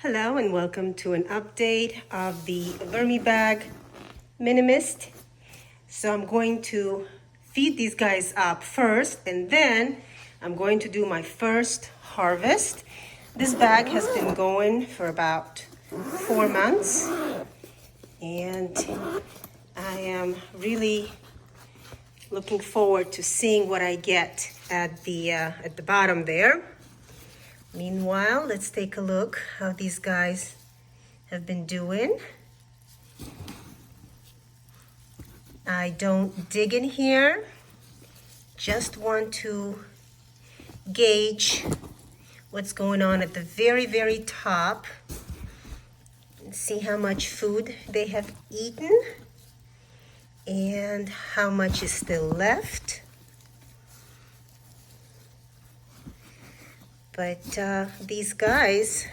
Hello and welcome to an update of the VermiBag Minimist. So I'm going to feed these guys up first and then I'm going to do my first harvest. This bag has been going for about 4 months and I am really looking forward to seeing what I get at the bottom there. Meanwhile, let's take a look how these guys have been doing. I don't dig in here, just want to gauge what's going on at the very, very top and see how much food they have eaten and how much is still left. But these guys,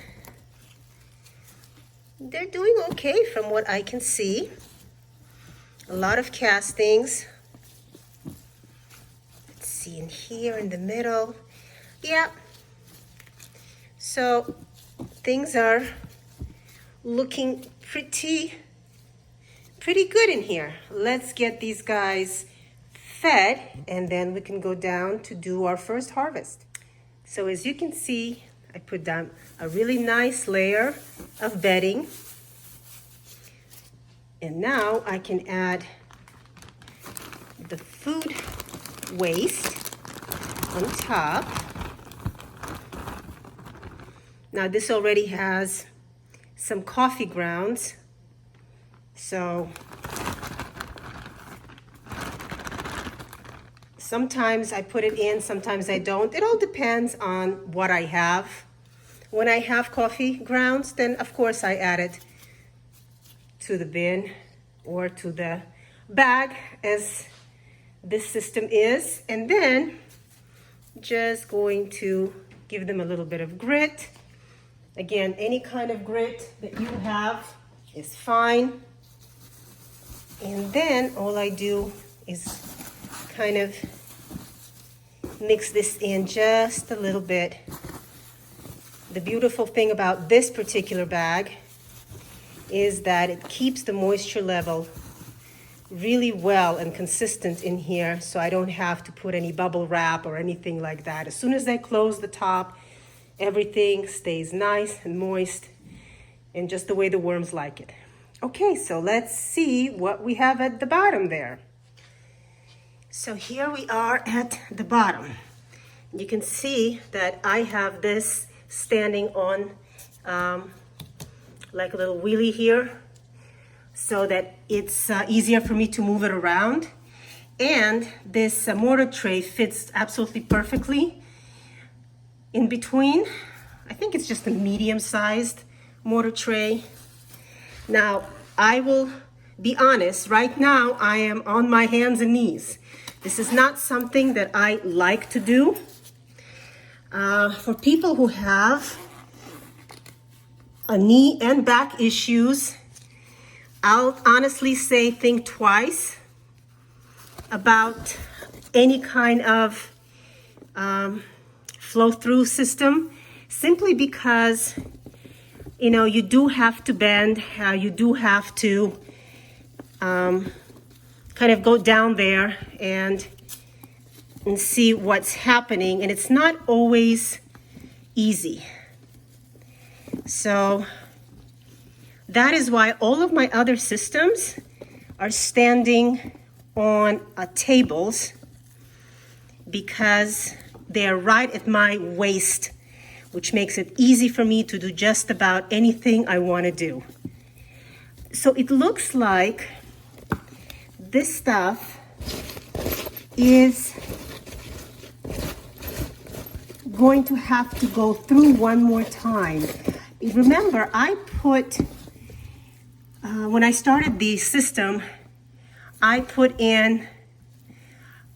they're doing okay from what I can see. A lot of castings. Let's see in here in the middle. Yeah. So things are looking pretty good in here. Let's get these guys fed and then we can go down to do our first harvest. So as you can see, I put down a really nice layer of bedding. And now I can add the food waste on top. Now this already has some coffee grounds. So sometimes I put it in, sometimes I don't. It all depends on what I have. When I have coffee grounds, then of course I add it to the bin or to the bag as this system is. And then just going to give them a little bit of grit. Again, any kind of grit that you have is fine. And then all I do is kind of mix this in just a little bit. The beautiful thing about this particular bag is that it keeps the moisture level really well and consistent in here, so I don't have to put any bubble wrap or anything like that. As soon as I close the top, everything stays nice and moist and just the way the worms like it. Okay, so let's see what we have at the bottom there. So here we are at the bottom. You can see that I have this standing on like a little wheelie here so that it's easier for me to move it around. And this mortar tray fits absolutely perfectly in between. I think it's just a medium-sized mortar tray. Now, I will be honest, right now I am on my hands and knees. This is not something that I like to do. For people who have knee and back issues, I'll honestly say think twice about any kind of flow-through system, simply because you do have to bend, you do have to kind of go down there and see what's happening, and it's not always easy. So that is why all of my other systems are standing on tables, because they're right at my waist, which makes it easy for me to do just about anything I want to do. So it looks like this stuff is going to have to go through one more time. Remember, I put, when I started the system, I put in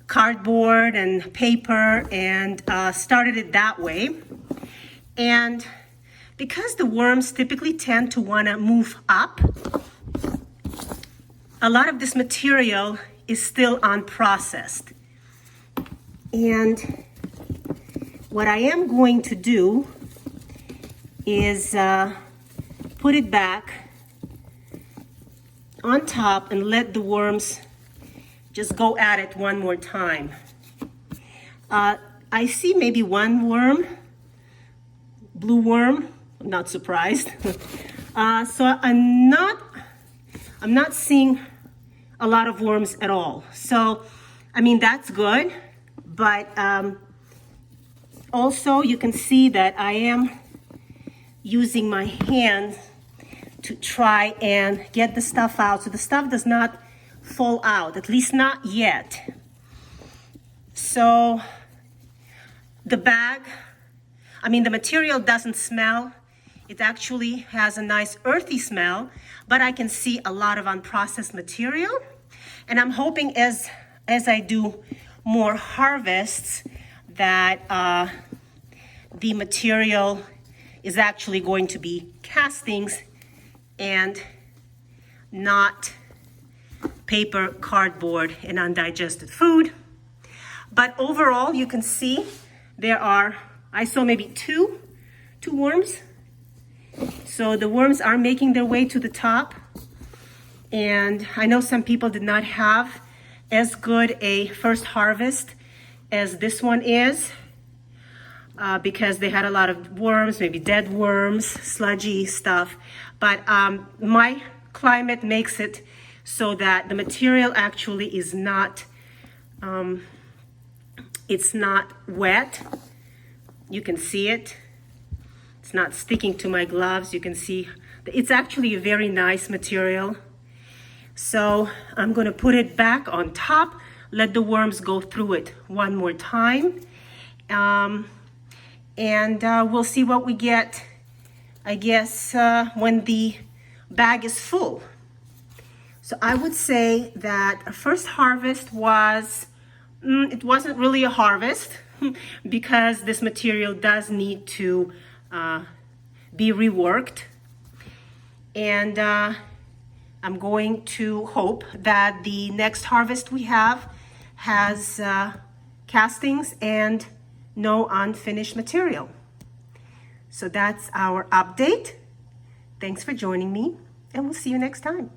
cardboard and paper and started it that way. And because the worms typically tend to want to move up, a lot of this material is still unprocessed. And what I am going to do is put it back on top and let the worms just go at it one more time. I see maybe one worm, blue worm. I'm not surprised. So I'm not seeing a lot of worms at all. So, I mean, that's good. But also you can see that I am using my hand to try and get the stuff out. So the stuff does not fall out, at least not yet. So the bag, I mean, the material doesn't smell. It actually has a nice earthy smell, but I can see a lot of unprocessed material. And I'm hoping as I do more harvests that the material is actually going to be castings and not paper, cardboard, and undigested food. But overall, you can see there are, I saw maybe two worms. So the worms are making their way to the top. And I know some people did not have as good a first harvest as this one is because they had a lot of worms, maybe dead worms, sludgy stuff. But my climate makes it so that the material actually is not, it's not wet. You can see it. It's not sticking to my gloves. You can see it's actually a very nice material. So I'm going to put it back on top, let the worms go through it one more time. And we'll see what we get, I guess, when the bag is full. So I would say that our first harvest was, it wasn't really a harvest because this material does need to be reworked. And I'm going to hope that the next harvest we have has castings and no unfinished material. So that's our update. Thanks for joining me, and we'll see you next time.